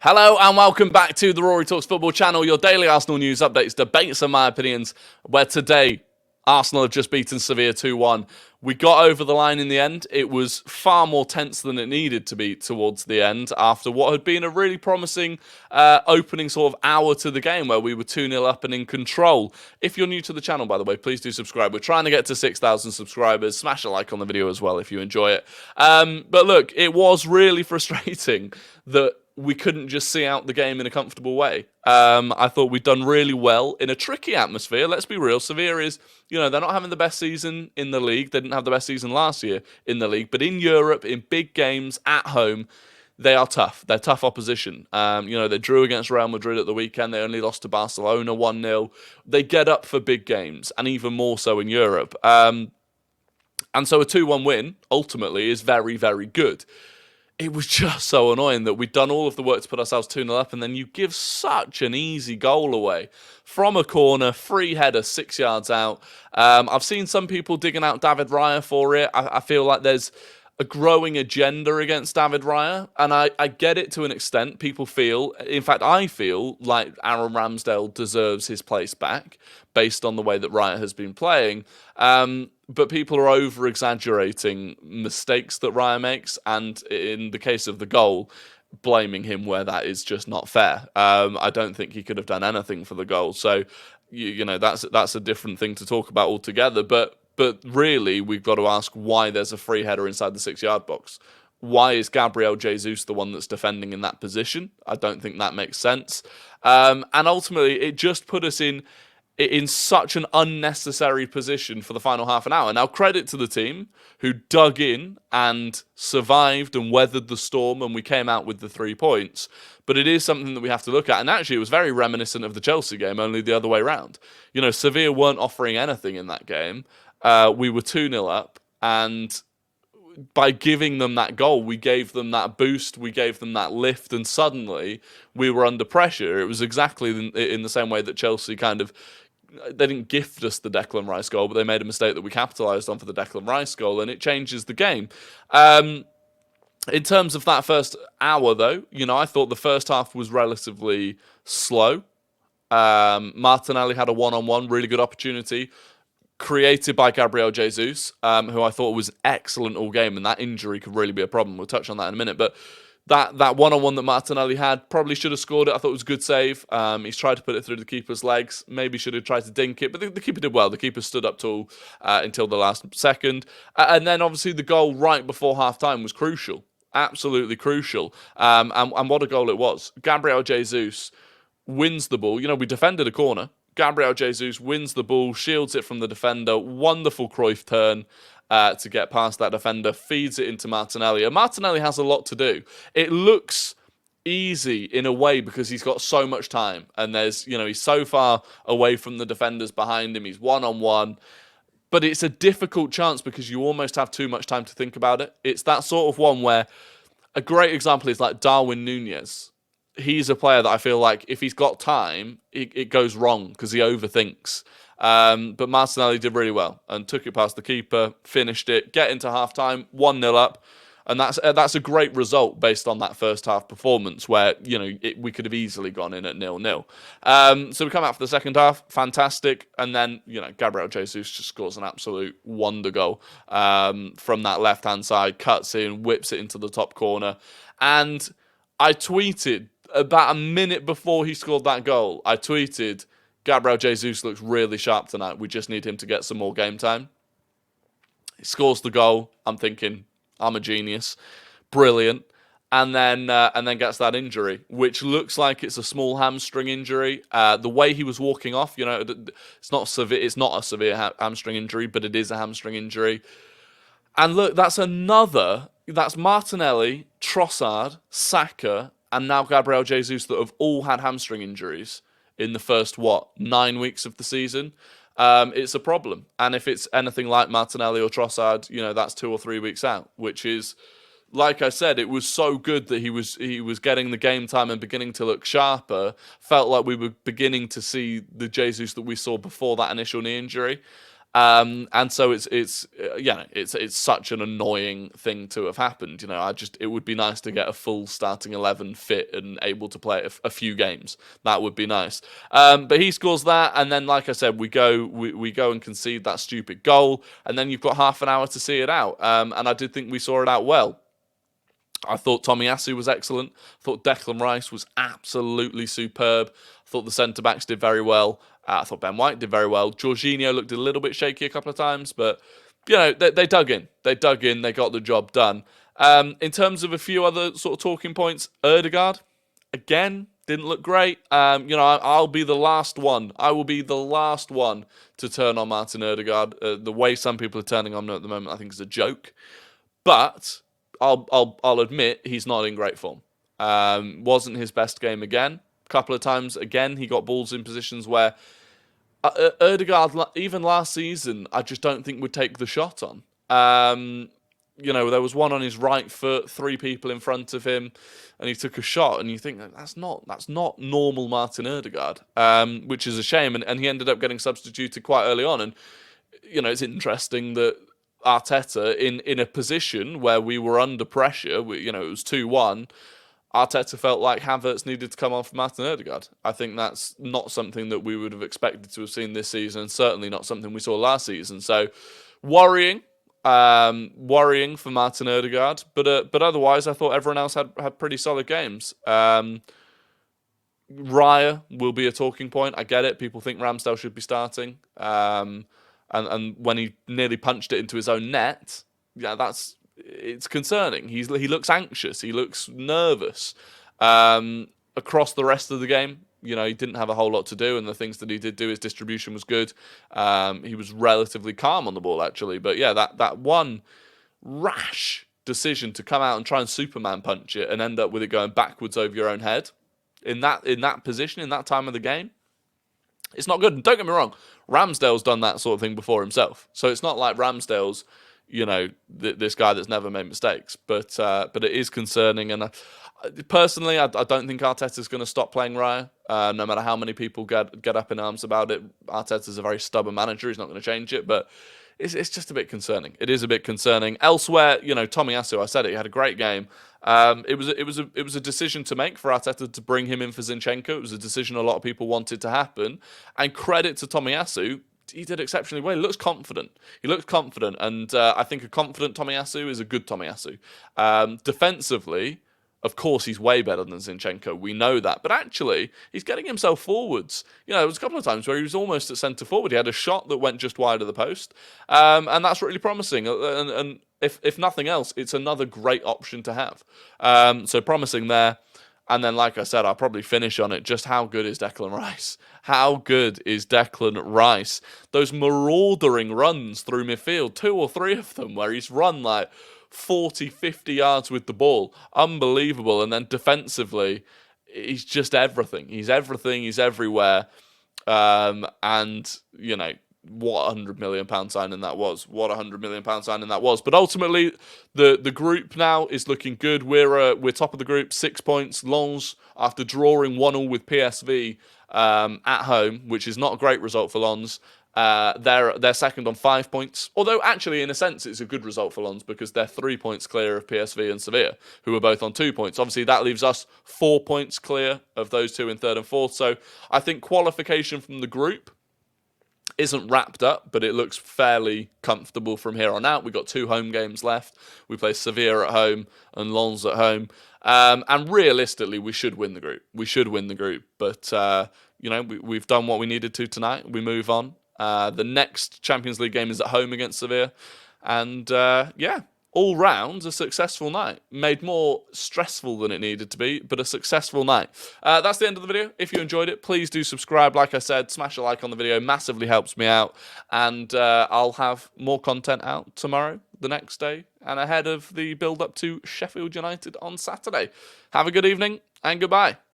Hello and welcome back to the Rory Talks Football channel, your daily Arsenal news updates, debates and my opinions, where today Arsenal have just beaten Sevilla 2-1. We got over the line in the end. It was far more tense than it needed to be towards the end after what had been a really promising opening sort of hour to the game where we were 2-0 up and in control. If you're new to the channel, by the way, please do subscribe. We're trying to get to 6,000 subscribers. Smash a like on the video as well if you enjoy it. But look, it was really frustrating that we couldn't just see out the game in a comfortable way. I thought we'd done really well in a tricky atmosphere. Let's be real. Sevilla is, they're not having the best season in the league. They didn't have the best season last year in the league. But in Europe, in big games, at home, they are tough. They're tough opposition. They drew against Real Madrid at the weekend. They only lost to Barcelona 1-0. They get up for big games, and even more so in Europe. And so a 2-1 win, ultimately, is very, very good. It was just so annoying that we'd done all of the work to put ourselves 2-0 up, and then you give such an easy goal away from a corner, free header, 6 yards out. I've seen some people digging out David Raya for it. I feel like there's a growing agenda against David Raya, and I get it to an extent. People feel, in fact, I feel like Aaron Ramsdale deserves his place back based on the way that Raya has been playing. But people are over-exaggerating mistakes that Raya makes, and in the case of the goal, blaming him where that is just not fair. I don't think he could have done anything for the goal. So, that's a different thing to talk about altogether. But really, we've got to ask why there's a free header inside the 6-yard box. Why is Gabriel Jesus the one that's defending in that position? I don't think that makes sense. And ultimately, it just put us in such an unnecessary position for the final half an hour. Now, credit to the team who dug in and survived and weathered the storm, and we came out with the 3 points. But it is something that we have to look at. And actually, it was very reminiscent of the Chelsea game, only the other way around. Sevilla weren't offering anything in that game. We were 2-0 up, and by giving them that goal, we gave them that boost, we gave them that lift, and suddenly we were under pressure. It was exactly in the same way that Chelsea they didn't gift us the Declan Rice goal, but they made a mistake that we capitalised on for the Declan Rice goal, and it changes the game. In terms of that first hour, though, I thought the first half was relatively slow. Martinelli had a one-on-one, really good opportunity, created by Gabriel Jesus, who I thought was excellent all game, and that injury could really be a problem. We'll touch on that in a minute, but that one-on-one that Martinelli had, probably should have scored it. I thought it was a good save. He's tried to put it through the keeper's legs. Maybe should have tried to dink it, but the keeper did well. The keeper stood up tall until the last second. And then, obviously, the goal right before half-time was crucial. Absolutely crucial. And what a goal it was. Gabriel Jesus wins the ball. We defended a corner. Gabriel Jesus wins the ball, shields it from the defender. Wonderful Cruyff turn to get past that defender, feeds it into Martinelli. And Martinelli has a lot to do. It looks easy in a way because he's got so much time. And he's so far away from the defenders behind him. He's one-on-one. But it's a difficult chance because you almost have too much time to think about it. It's that sort of one where a great example is like Darwin Núñez. He's a player that I feel like if he's got time, it goes wrong because he overthinks. But Martinelli did really well and took it past the keeper, finished it, get into half-time, 1-0 up. And that's a great result based on that first half performance where, we could have easily gone in at 0-0. So we come out for the second half, fantastic. And then, Gabriel Jesus just scores an absolute wonder goal from that left-hand side, cuts in, whips it into the top corner. And I tweeted about a minute before he scored that goal, I tweeted, Gabriel Jesus looks really sharp tonight. We just need him to get some more game time. He scores the goal. I'm thinking, I'm a genius. Brilliant. And then gets that injury, which looks like it's a small hamstring injury. The way he was walking off, it's not a severe hamstring injury, but it is a hamstring injury. And look, that's Martinelli, Trossard, Saka, and now Gabriel Jesus that have all had hamstring injuries in the first, 9 weeks of the season. It's a problem. And if it's anything like Martinelli or Trossard, that's 2 or 3 weeks out, which is, like I said, it was so good that he was getting the game time and beginning to look sharper. Felt like we were beginning to see the Jesus that we saw before that initial knee injury. And so it's such an annoying thing to have happened. It would be nice to get a full starting 11 fit and able to play a few games. That would be nice. But he scores that, and then, like I said, we go and concede that stupid goal, and then you've got half an hour to see it out. And I did think we saw it out well. I thought Tomiyasu was excellent. I thought Declan Rice was absolutely superb. I thought the centre-backs did very well. I thought Ben White did very well. Jorginho looked a little bit shaky a couple of times, but they dug in. They dug in. They got the job done. In terms of a few other sort of talking points, Ødegaard, again, didn't look great. I'll be the last one. I will be the last one to turn on Martin Ødegaard. The way some people are turning on him at the moment, I think, is a joke. But I'll admit he's not in great form. Wasn't his best game again. A couple of times again he got balls in positions where Ødegaard, even last season, I just don't think would take the shot on. There was one on his right foot, 3 people in front of him, and he took a shot, and you think that's not normal Martin Ødegaard, which is a shame. And he ended up getting substituted quite early on, and it's interesting that Arteta, in a position where we were under pressure, it was 2-1, Arteta felt like Havertz needed to come on for Martin Ødegaard. I think that's not something that we would have expected to have seen this season, and certainly not something we saw last season. So, worrying for Martin Ødegaard, but otherwise, I thought everyone else had pretty solid games. Raya will be a talking point. I get it. People think Ramsdale should be starting. And when he nearly punched it into his own net, it's concerning. He looks anxious. He looks nervous. Across the rest of the game, he didn't have a whole lot to do, and the things that he did do, his distribution was good. He was relatively calm on the ball, actually. But yeah, that one rash decision to come out and try and Superman punch it and end up with it going backwards over your own head in that position, in that time of the game, it's not good. And don't get me wrong, Ramsdale's done that sort of thing before himself. So it's not like Ramsdale's, this guy that's never made mistakes. But it is concerning. And personally, I don't think Arteta's going to stop playing Raya. No matter how many people get up in arms about it. Arteta's a very stubborn manager. He's not going to change it. But it's just a bit concerning. It is a bit concerning. Elsewhere, Tomiyasu, I said it, he had a great game. It was a decision to make for Arteta to bring him in for Zinchenko. It was a decision a lot of people wanted to happen. And credit to Tomiyasu, he did exceptionally well. He looks confident. And I think a confident Tomiyasu is a good Tomiyasu. Defensively, of course, he's way better than Zinchenko. We know that. But actually, he's getting himself forwards. There was a couple of times where he was almost at centre forward. He had a shot that went just wide of the post. And that's really promising. And if nothing else, it's another great option to have. So promising there. And then, like I said, I'll probably finish on it. Just how good is Declan Rice? How good is Declan Rice? Those maraudering runs through midfield, 2 or 3 of them, where he's run like 40, 50 yards with the ball. Unbelievable. And then defensively, he's just everything. He's everything. He's everywhere. And, what £100 million signing that was. But ultimately, the group now is looking good. We're top of the group, 6 points. Lens, after drawing 1-1 with PSV at home, which is not a great result for Lens, they're second on 5 points. Although, actually, in a sense, it's a good result for Lens because they're 3 points clear of PSV and Sevilla, who are both on 2 points. Obviously, that leaves us 4 points clear of those two in third and fourth. So I think qualification from the group isn't wrapped up, but it looks fairly comfortable from here on out. We've got 2 home games left. We play Sevilla at home and Lens at home. And realistically, we should win the group. But, we've done what we needed to tonight. We move on. The next Champions League game is at home against Sevilla. And, all round, a successful night. Made more stressful than it needed to be, but a successful night. That's the end of the video. If you enjoyed it, please do subscribe. Like I said, smash a like on the video. Massively helps me out. And I'll have more content out tomorrow, the next day, and ahead of the build-up to Sheffield United on Saturday. Have a good evening, and goodbye.